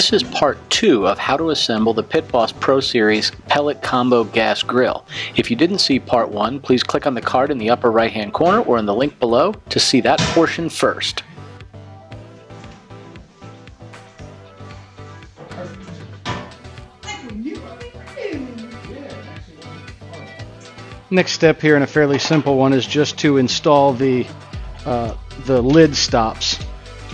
This is part 2 of how to assemble the Pit Boss Pro Series Pellet Combo Gas Grill. If you didn't see part 1, please click on the card in the upper right hand corner or in the link below to see that portion first. Next step here, and a fairly simple one, is just to install the lid stops.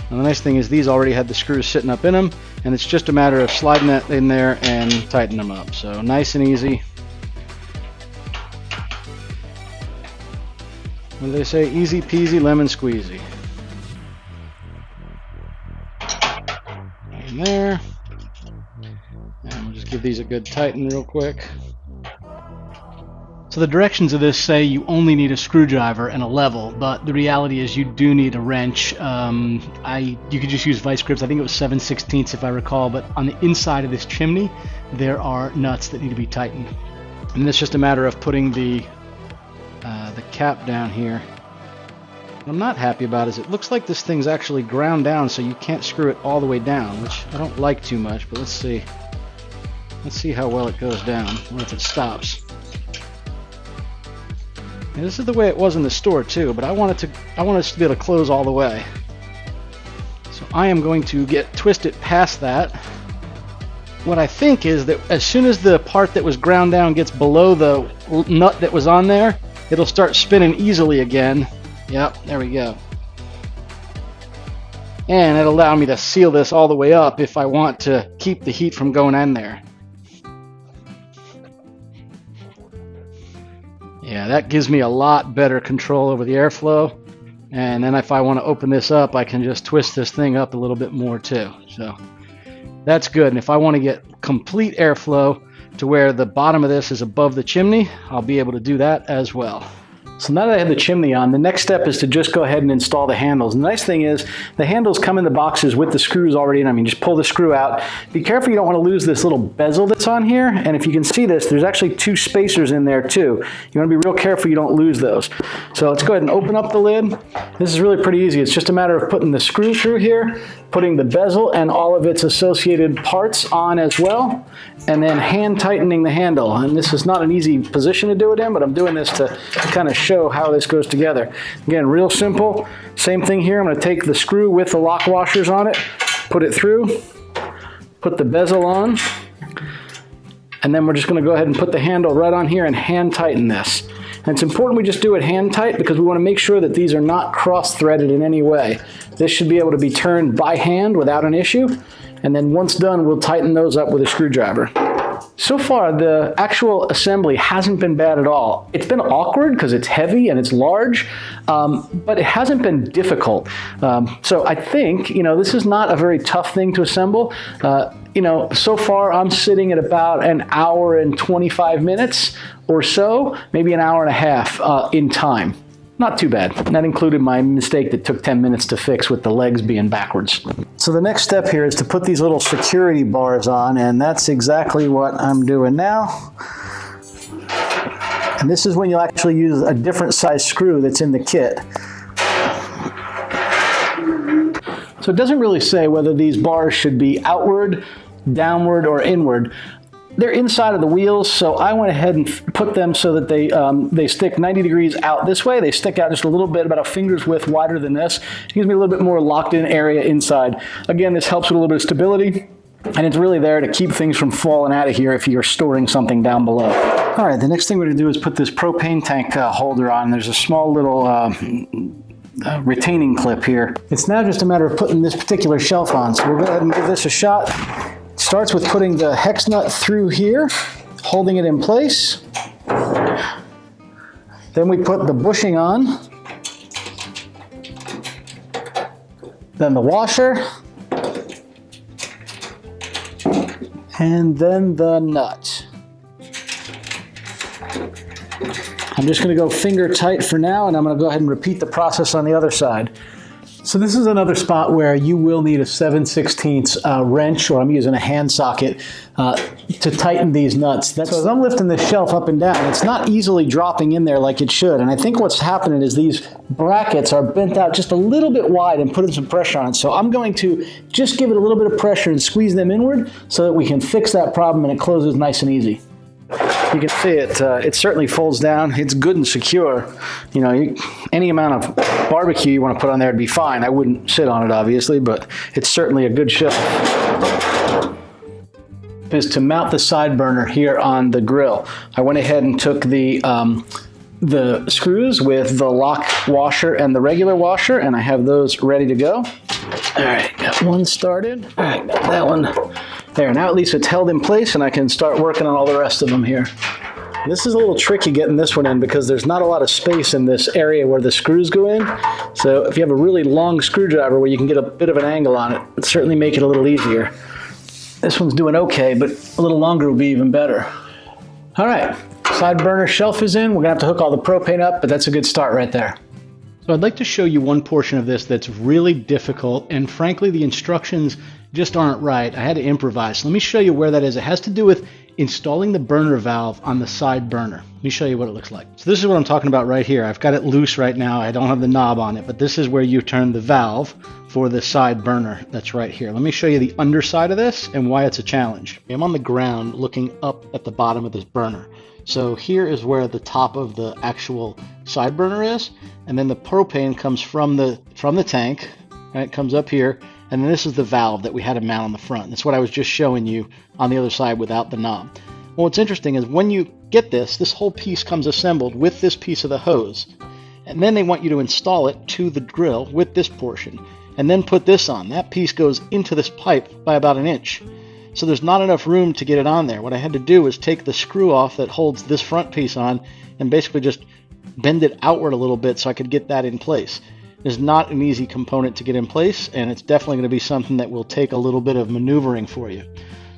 And the nice thing is these already had the screws sitting up in them, and it's just a matter of sliding that in there and tightening them up. So nice and easy. What do they say? Easy peasy lemon squeezy. In there. And we'll just give these a good tighten real quick. So the directions of this say you only need a screwdriver and a level, but the reality is you do need a wrench. You could just use vice grips. I think it was 7/16 if I recall, but on the inside of this chimney there are nuts that need to be tightened. And it's just a matter of putting the cap down here. What I'm not happy about is it looks like this thing's actually ground down, so you can't screw it all the way down, which I don't like too much, but let's see. Let's see how well it goes down, or if it stops. And this is the way it was in the store too, but I want us to be able to close all the way. So I am going to twist it past that. What I think is that as soon as the part that was ground down gets below the nut that was on there, it'll start spinning easily again. Yep, there we go. And it'll allow me to seal this all the way up if I want to keep the heat from going in there. Yeah, that gives me a lot better control over the airflow. And then if I want to open this up, I can just twist this thing up a little bit more too. So that's good. And if I want to get complete airflow to where the bottom of this is above the chimney, I'll be able to do that as well. So now that I have the chimney on, the next step is to just go ahead and install the handles. And the nice thing is the handles come in the boxes with the screws already in. I mean, just pull the screw out. Be careful you don't want to lose this little bezel that's on here. And if you can see this, there's actually 2 spacers in there too. You want to be real careful you don't lose those. So let's go ahead and open up the lid. This is really pretty easy. It's just a matter of putting the screw through here, putting the bezel and all of its associated parts on as well, and then hand tightening the handle. And this is not an easy position to do it in, but I'm doing this to kind of show how this goes together. Again, real simple. Same thing here. I'm going to take the screw with the lock washers on it, put it through, put the bezel on, and then we're just going to go ahead and put the handle right on here and hand tighten this. And it's important we just do it hand tight because we want to make sure that these are not cross-threaded in any way. This should be able to be turned by hand without an issue. And then once done, we'll tighten those up with a screwdriver. So far, the actual assembly hasn't been bad at all. It's been awkward because it's heavy and it's large, but it hasn't been difficult. So I think, this is not a very tough thing to assemble. So far I'm sitting at about an hour and 25 minutes or so, maybe an hour and a half in time. Not too bad. That included my mistake that took 10 minutes to fix with the legs being backwards. So the next step here is to put these little security bars on, and that's exactly what I'm doing now. And this is when you'll actually use a different size screw that's in the kit. So it doesn't really say whether these bars should be outward, downward, or inward. They're inside of the wheels, so I went ahead and put them so that they stick 90 degrees out this way. They stick out just a little bit, about a finger's width wider than this. It gives me a little bit more locked in area inside. Again, this helps with a little bit of stability, and it's really there to keep things from falling out of here if you're storing something down below. All right, the next thing we're going to do is put this propane tank holder on. There's a small little retaining clip here. It's now just a matter of putting this particular shelf on, so we'll go ahead and give this a shot. Starts with putting the hex nut through here, holding it in place. Then we put the bushing on. Then the washer. And then the nut. I'm just going to go finger tight for now, and I'm going to go ahead and repeat the process on the other side. So this is another spot where you will need a 7/16 wrench, or I'm using a hand socket to tighten these nuts. So as I'm lifting this shelf up and down, it's not easily dropping in there like it should. And I think what's happening is these brackets are bent out just a little bit wide and putting some pressure on it. So I'm going to just give it a little bit of pressure and squeeze them inward so that we can fix that problem and it closes nice and easy. You can see it certainly folds down. It's good and secure. You know, any amount of barbecue you want to put on there would be fine. I wouldn't sit on it, obviously, but it's certainly a good shelf. Is to mount the side burner here on the grill. I went ahead and took the screws with the lock washer and the regular washer, and I have those ready to go. All right, got one started. All right, got that one. There, now at least it's held in place and I can start working on all the rest of them here. This is a little tricky getting this one in because there's not a lot of space in this area where the screws go in. So if you have a really long screwdriver where you can get a bit of an angle on it, it'd certainly make it a little easier. This one's doing okay, but a little longer would be even better. All right, side burner shelf is in. We're gonna have to hook all the propane up, but that's a good start right there. So I'd like to show you one portion of this that's really difficult, and frankly the instructions just aren't right. I had to improvise. Let me show you where that is. It has to do with installing the burner valve on the side burner. Let me show you what it looks like. So this is what I'm talking about right here. I've got it loose right now. I don't have the knob on it, but this is where you turn the valve for the side burner that's right here. Let me show you the underside of this and why it's a challenge. I'm on the ground looking up at the bottom of this burner. So here is where the top of the actual side burner is, and then the propane comes from the tank, and it comes up here, and then this is the valve that we had to mount on the front. That's what I was just showing you on the other side without the knob. Well, what's interesting is when you get this whole piece comes assembled with this piece of the hose, and then they want you to install it to the grill with this portion, and then put this on. That piece goes into this pipe by about 1 inch. So there's not enough room to get it on there. What I had to do was take the screw off that holds this front piece on and basically just bend it outward a little bit so I could get that in place. It's not an easy component to get in place, and it's definitely going to be something that will take a little bit of maneuvering for you.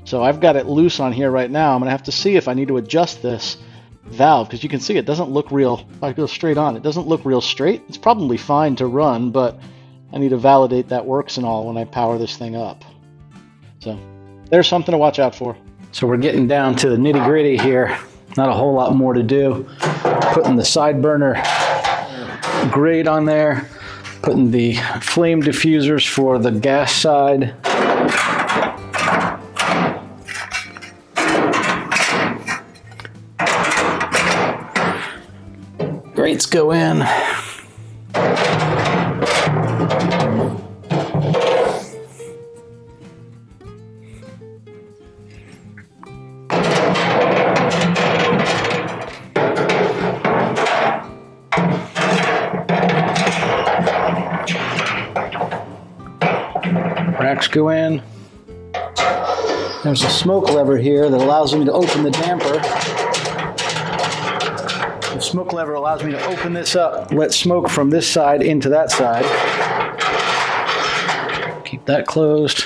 So I've got it loose on here right now. I'm going to have to see if I need to adjust this valve, because you can see it doesn't look real. If I go straight on, it doesn't look real straight. It's probably fine to run, but I need to validate that works and all when I power this thing up. So there's something to watch out for. So we're getting down to the nitty gritty here. Not a whole lot more to do. Putting the side burner grate on there. Putting the flame diffusers for the gas side. Grates go in. Racks go in. There's a smoke lever here that allows me to open the damper. The smoke lever allows me to open this up, let smoke from this side into that side. Keep that closed.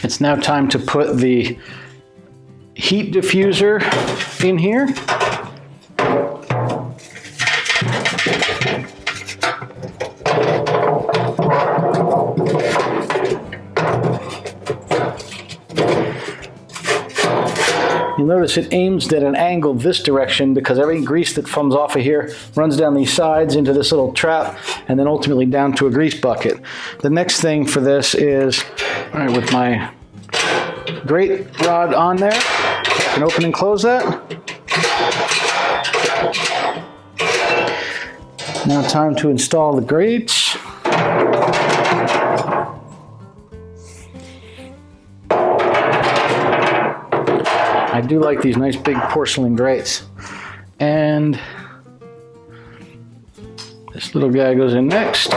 It's now time to put the heat diffuser in here. You'll notice it aims at an angle this direction because every grease that comes off of here runs down these sides into this little trap and then ultimately down to a grease bucket. The next thing for this is, all right, with my grate rod on there, I can open and close that. Now time to install the grates. I do like these nice big porcelain grates. And this little guy goes in next.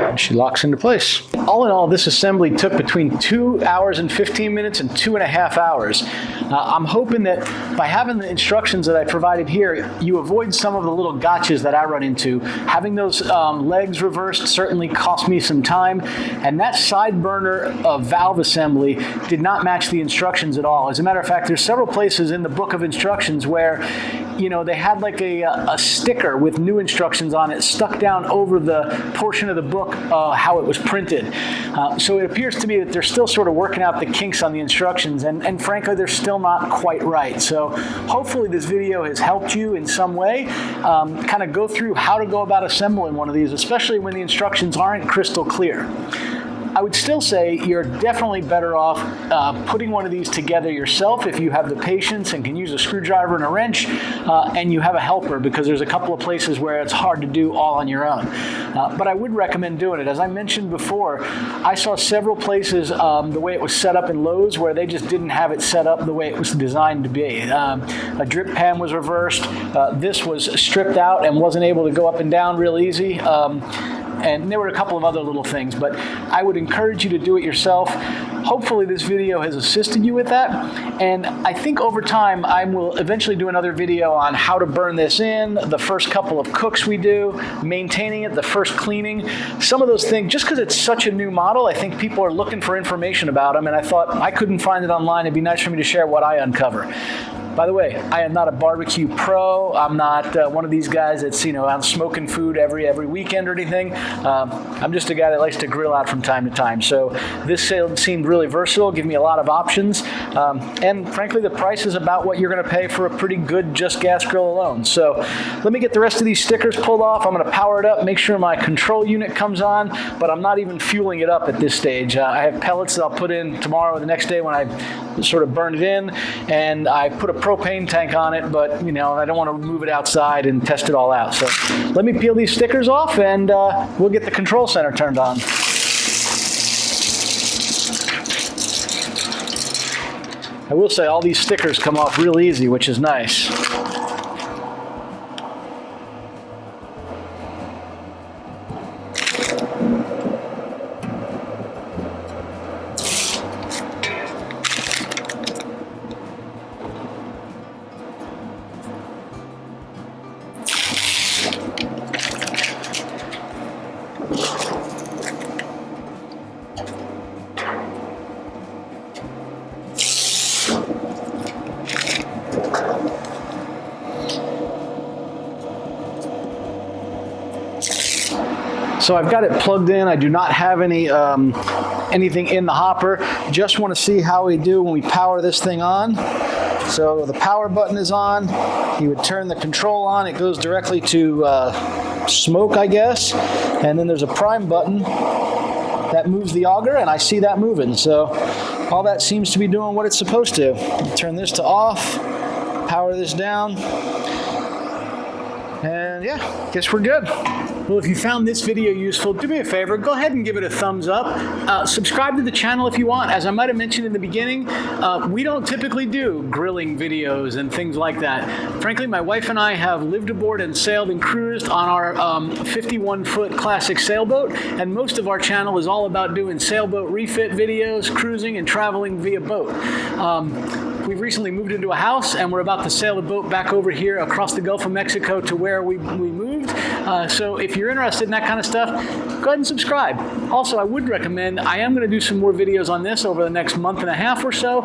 And she locks into place. All in all, this assembly took between 2 hours and 15 minutes and 2.5 hours. I'm hoping that by having the instructions that I provided here, you avoid some of the little gotchas that I run into. Having those legs reversed certainly cost me some time, and that side burner valve assembly did not match the instructions at all. As a matter of fact, there's several places in the book of instructions where you know, they had like a sticker with new instructions on it stuck down over the portion of the book how it was printed. So it appears to me that they're still sort of working out the kinks on the instructions, and frankly, they're still not quite right. So hopefully this video has helped you in some way kind of go through how to go about assembling one of these, especially when the instructions aren't crystal clear. I would still say you're definitely better off putting one of these together yourself if you have the patience and can use a screwdriver and a wrench, and you have a helper, because there's a couple of places where it's hard to do all on your own. But I would recommend doing it. As I mentioned before, I saw several places the way it was set up in Lowe's where they just didn't have it set up the way it was designed to be. A drip pan was reversed. This was stripped out and wasn't able to go up and down real easy. And there were a couple of other little things, but I would encourage you to do it yourself. Hopefully this video has assisted you with that, and I think over time I will eventually do another video on how to burn this in, the first couple of cooks we do, maintaining it, the first cleaning, some of those things. Just because it's such a new model, I think people are looking for information about them, and I thought I couldn't find it online. It'd be nice for me to share what I uncover. By the way, I am not a barbecue pro. I'm not one of these guys that's, you know, out smoking food every weekend or anything. I'm just a guy that likes to grill out from time to time. So this sale seemed really versatile, give me a lot of options. And frankly, the price is about what you're going to pay for a pretty good just gas grill alone. So let me get the rest of these stickers pulled off. I'm going to power it up, make sure my control unit comes on, but I'm not even fueling it up at this stage. I have pellets that I'll put in tomorrow or the next day when I sort of burn it in, and I put a propane tank on it, but you know, I don't want to move it outside and test it all out. So let me peel these stickers off, and we'll get the control center turned on. I will say all these stickers come off real easy, which is nice. So I've got it plugged in. I do not have any anything in the hopper. Just want to see how we do when we power this thing on. So the power button is on. You would turn the control on. It goes directly to smoke, I guess. And then there's a prime button that moves the auger, and I see that moving. So all that seems to be doing what it's supposed to. Turn this to off, power this down, and yeah, guess we're good. Well, if you found this video useful, do me a favor, go ahead and give it a thumbs up. Subscribe to the channel if you want. As I might have mentioned in the beginning, we don't typically do grilling videos and things like that. Frankly, my wife and I have lived aboard and sailed and cruised on our 51-foot classic sailboat, and most of our channel is all about doing sailboat refit videos, cruising, and traveling via boat. We've recently moved into a house, and we're about to sail the boat back over here across the Gulf of Mexico to where we moved. So if you're interested in that kind of stuff, go ahead and subscribe. Also, I would recommend, I am going to do some more videos on this over the next month and a half or so.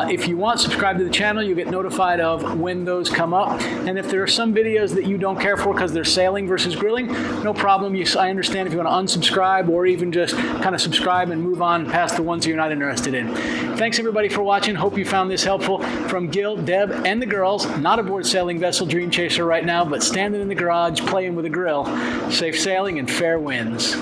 If you want, subscribe to the channel. You'll get notified of when those come up. And if there are some videos that you don't care for because they're sailing versus grilling, no problem. I understand if you want to unsubscribe or even just kind of subscribe and move on past the ones you're not interested in. Thanks everybody for watching. Hope you found this helpful. From Gil, Deb, and the girls, not aboard sailing vessel Dream Chaser right now, but standing in the garage playing with a grill. Safe sailing and fair winds.